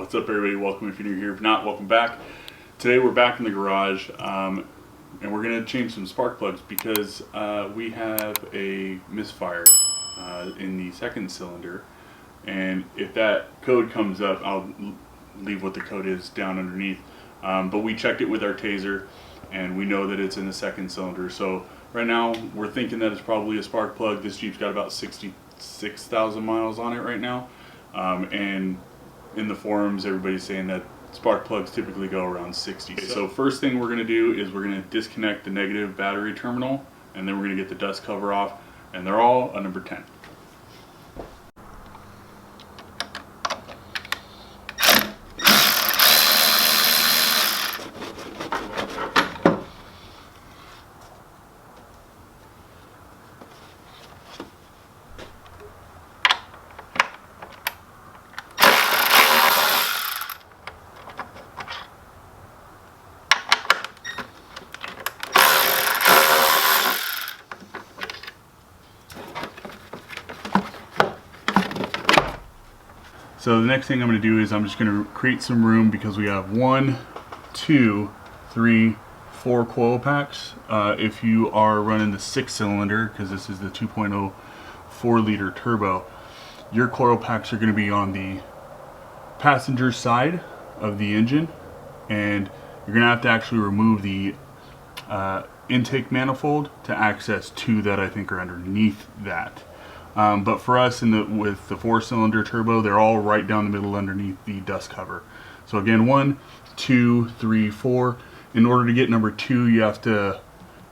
What's up, everybody? Welcome if you're new here. If not, welcome back. Today we're back in the garage and we're going to change some spark plugs because we have a misfire in the second cylinder, and if that code comes up, I'll leave what the code is down underneath, but we checked it with our taser and we know that it's in the second cylinder. So right now we're thinking that it's probably a spark plug. This Jeep's got about 66,000 miles on it right now, and in the forums everybody's saying that spark plugs typically go around 60. So first thing we're going to do is we're going to disconnect the negative battery terminal, and then we're going to get the dust cover off, and they're all a number 10. So the next thing I'm going to do is I'm just going to create some room because we have 1, 2, 3, 4 coil packs. If you are running the 6-cylinder, because this is the 2.0 4-liter turbo, your coil packs are going to be on the passenger side of the engine, and you're going to have to actually remove the intake manifold to access 2 that I think are underneath that. But for us with the 4-cylinder turbo, they're all right down the middle underneath the dust cover. So again, 1, 2, 3, 4. In order to get number 2, you have to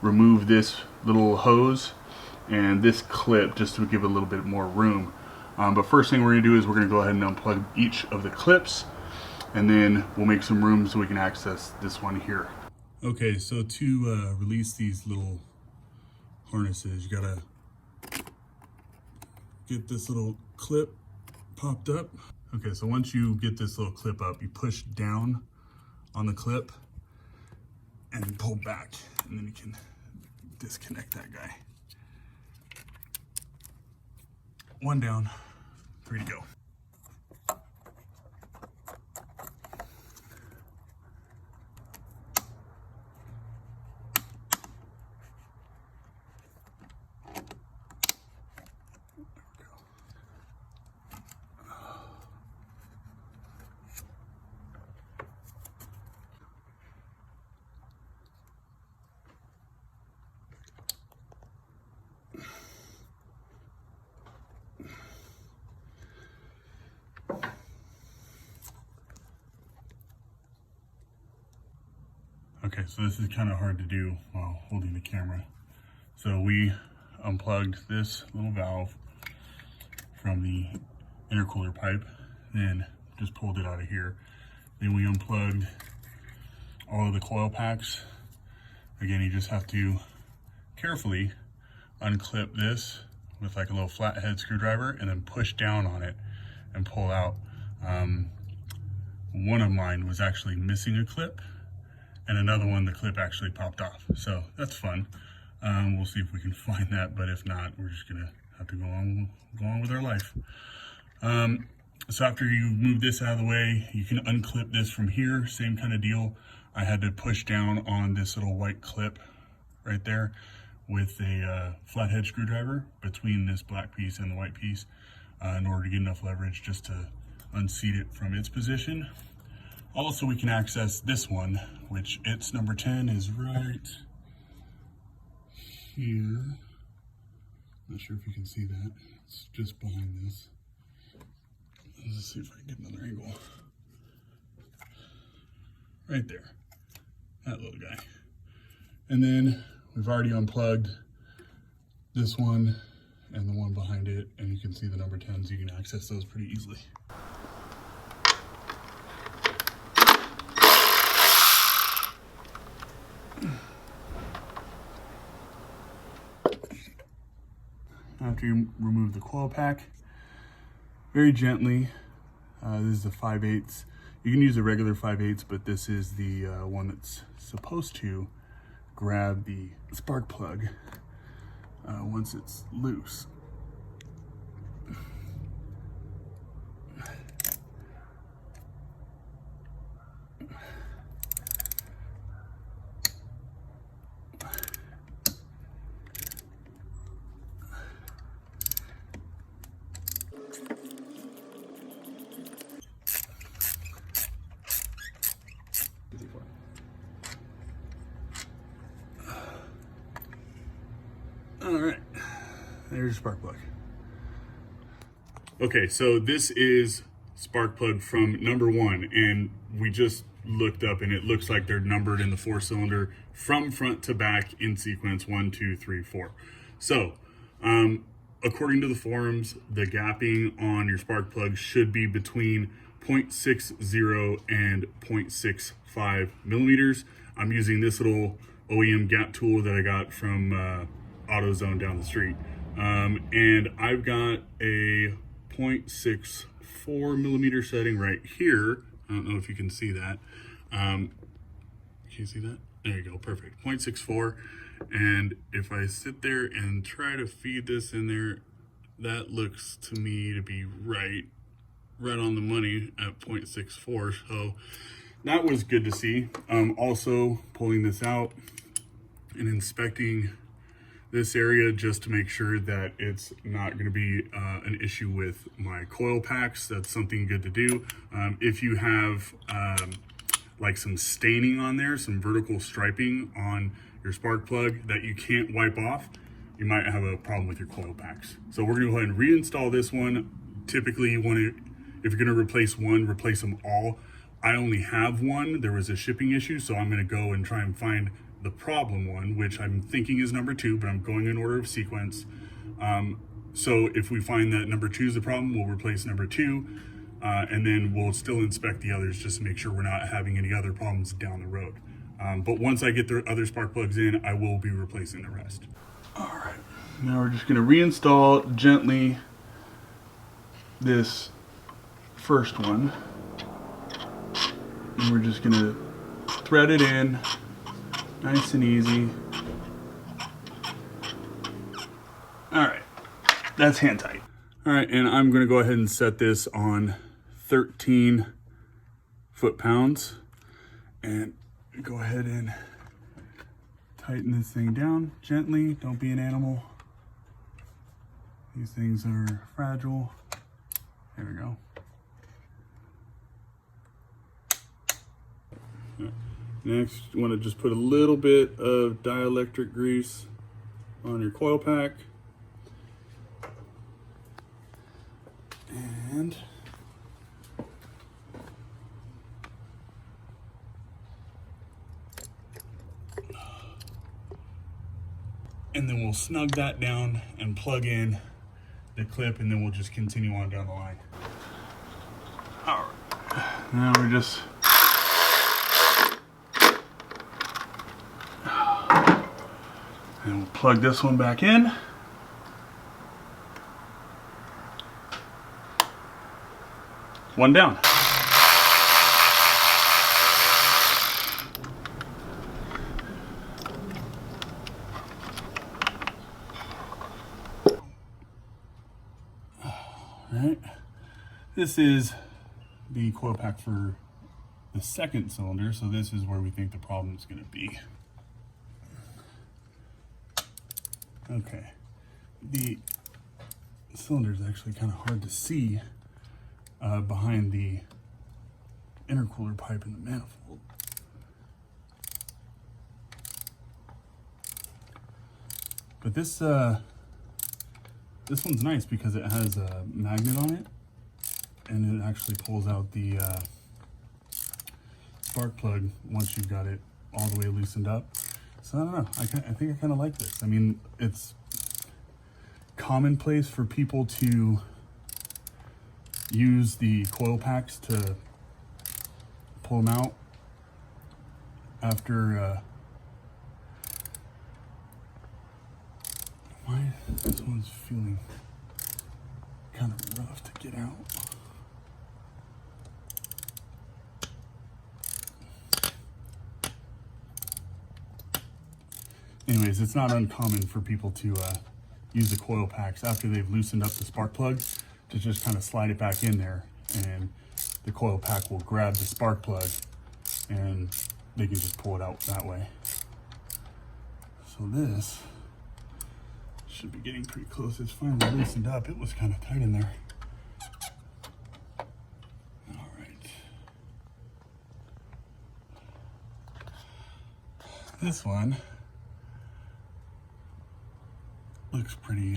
remove this little hose and this clip just to give it a little bit more room. But first thing we're going to do is we're going to go ahead and unplug each of the clips, and then we'll make some room so we can access this one here. Okay, so to release these little harnesses, you gotta get this little clip popped up. Okay, so once you get this little clip up, you push down on the clip and pull back, and then you can disconnect that guy. 1 down, 3 to go. Okay, so this is kind of hard to do while holding the camera. So we unplugged this little valve from the intercooler pipe, then just pulled it out of here. Then we unplugged all of the coil packs. Again, you just have to carefully unclip this with like a little flathead screwdriver and then push down on it and pull out. One of mine was actually missing a clip, and another one, the clip actually popped off. So that's fun. We'll see if we can find that, but if not, we're just gonna have to go on with our life. So after you move this out of the way, you can unclip this from here, same kind of deal. I had to push down on this little white clip right there with a flathead screwdriver between this black piece and the white piece in order to get enough leverage just to unseat it from its position. Also, we can access this one, which its number 10 is right here. Not sure if you can see that. It's just behind this. Let's see if I can get another angle. Right there. That little guy. And then we've already unplugged this one and the one behind it, and you can see the number 10s. You can access those pretty easily. After you remove the coil pack, very gently, this is the 5/8. You can use a regular 5/8, but this is the one that's supposed to grab the spark plug once it's loose. All right, there's your spark plug. Okay, so this is spark plug from number 1, and we just looked up and it looks like they're numbered in the 4-cylinder from front to back in sequence 1, 2, 3, 4. So according to the forums, the gapping on your spark plug should be between 0.60 and 0.65 millimeters. I'm using this little OEM gap tool that I got from AutoZone down the street, and I've got a 0.64 millimeter setting right here. I don't know if you can see that. Can you see that? There you go, perfect. 0.64. And if I sit there and try to feed this in there, that looks to me to be right on the money at 0.64. So that was good to see. Also pulling this out and inspecting this area just to make sure that it's not going to be an issue with my coil packs. That's something good to do. If you have like some staining on there, some vertical striping on your spark plug that you can't wipe off, you might have a problem with your coil packs. So we're going to go ahead and reinstall this one. Typically you want to, if you're going to replace one, replace them all. I only have one. There was a shipping issue, so I'm going to go and try and find the problem one, which I'm thinking is number 2, but I'm going in order of sequence. So if we find that number 2 is the problem, we'll replace number 2, and then we'll still inspect the others just to make sure we're not having any other problems down the road. But once I get the other spark plugs in, I will be replacing the rest. All right, now we're just going to reinstall gently this first one, and we're just going to thread it in nice and easy. All right, that's hand tight. All right, and I'm going to go ahead and set this on 13 foot-pounds and go ahead and tighten this thing down gently. Don't be an animal. These things are fragile. There we go. Next, you want to just put a little bit of dielectric grease on your coil pack. And then we'll snug that down and plug in the clip, and then we'll just continue on down the line. All right, now we're just and we'll plug this one back in. One down. Alright, this is the coil pack for the second cylinder, so this is where we think the problem is going to be. Okay, the cylinder is actually kind of hard to see behind the intercooler pipe in the manifold. But this one's nice because it has a magnet on it, and it actually pulls out the spark plug once you've got it all the way loosened up. So I don't know, I think I kind of like this. I mean, it's commonplace for people to use the coil packs to pull them out after this one's feeling kind of rough to get out. Anyways, it's not uncommon for people to use the coil packs after they've loosened up the spark plug to just kind of slide it back in there, and the coil pack will grab the spark plug and they can just pull it out that way. So this should be getting pretty close. It's finally loosened up. It was kind of tight in there. All right. This one looks pretty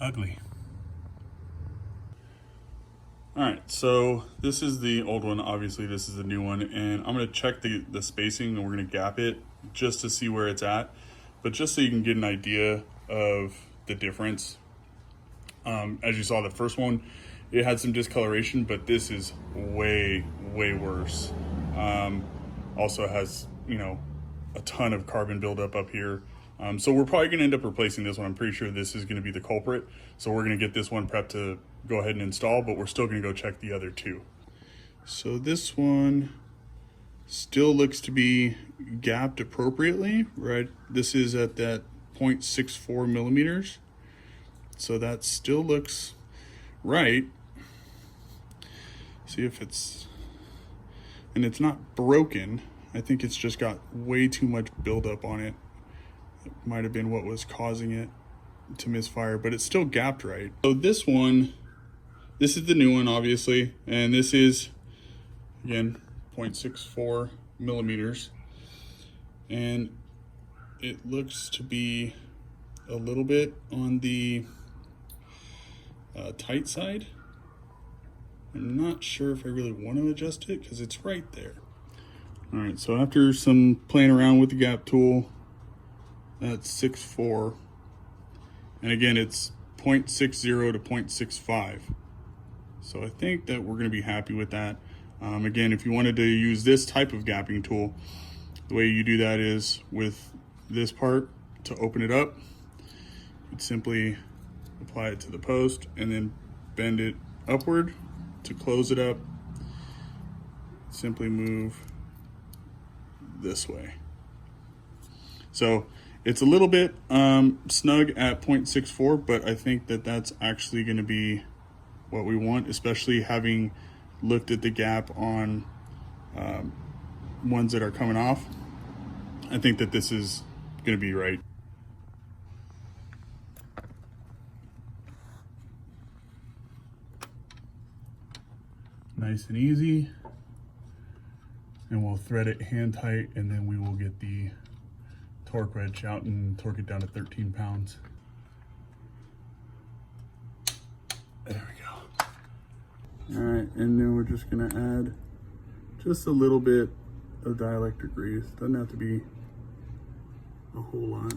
ugly. All right, so this is the old one. Obviously, this is the new one, and I'm gonna check the spacing, and we're gonna gap it just to see where it's at, but just so you can get an idea of the difference. As you saw, the first one, it had some discoloration, but this is way worse. Also has, you know, a ton of carbon buildup up here. So we're probably gonna end up replacing this one. I'm pretty sure this is gonna be the culprit. So we're gonna get this one prepped to go ahead and install, but we're still gonna go check the other two. So this one still looks to be gapped appropriately, right? This is at that 0.64 millimeters. So that still looks right. See if it's, and it's not broken. I think it's just got way too much buildup on it. It might have been what was causing it to misfire, but it's still gapped right. So this one, this is the new one, obviously, and this is, again, 0.64 millimeters. And it looks to be a little bit on the tight side. I'm not sure if I really want to adjust it because it's right there. All right, so after some playing around with the gap tool, that's 6.4. And again, it's 0.60 to 0.65. So I think that we're gonna be happy with that. Again, if you wanted to use this type of gapping tool, the way you do that is with this part to open it up, you'd simply apply it to the post and then bend it upward to close it up. Simply move this way. So it's a little bit snug at 0.64, but I think that that's actually going to be what we want, especially having looked at the gap on ones that are coming off. I think that this is going to be right. Nice and easy. And we'll thread it hand tight, and then we will get the torque wrench out and torque it down to 13 pounds. There we go. All right, and then we're just gonna add just a little bit of dielectric grease. Doesn't have to be a whole lot.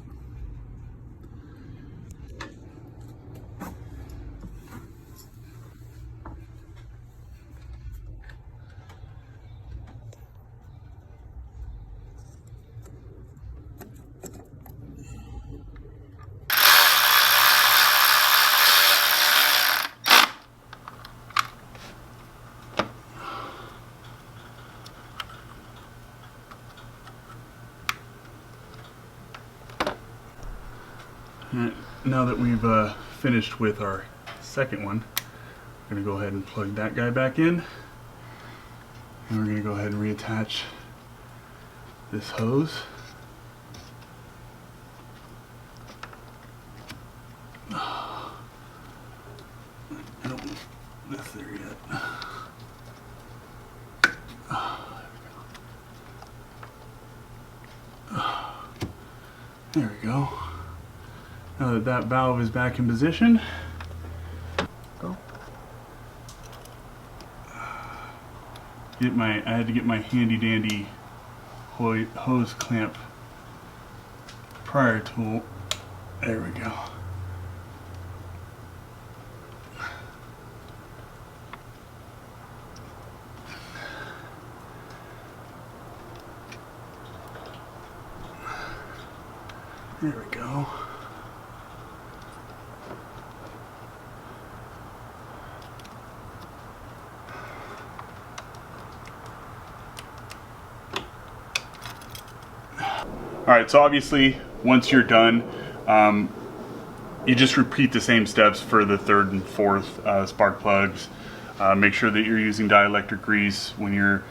Alright, now that we've finished with our second one, we're going to go ahead and plug that guy back in. And we're going to go ahead and reattach this hose. I don't want this there yet. There we go. Now that that valve is back in position, go. I had to get my handy dandy hose clamp prior tool. There we go. There we go. All right, so obviously once you're done, you just repeat the same steps for the third and fourth spark plugs. Make sure that you're using dielectric grease when you're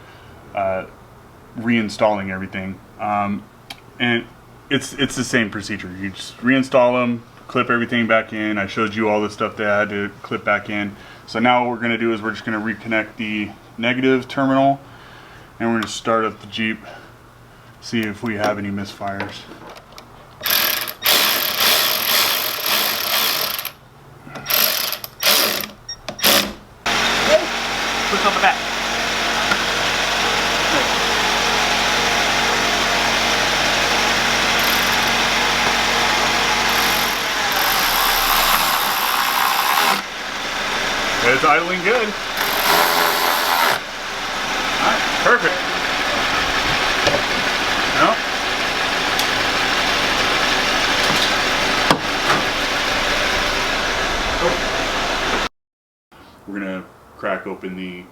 reinstalling everything. And it's the same procedure. You just reinstall them, clip everything back in. I showed you all the stuff that I had to clip back in. So now what we're going to do is we're just going to reconnect the negative terminal, and we're going to start up the Jeep, see if we have any misfires. Push on the back. It's idling good. Alright, perfect. No? We're gonna crack open the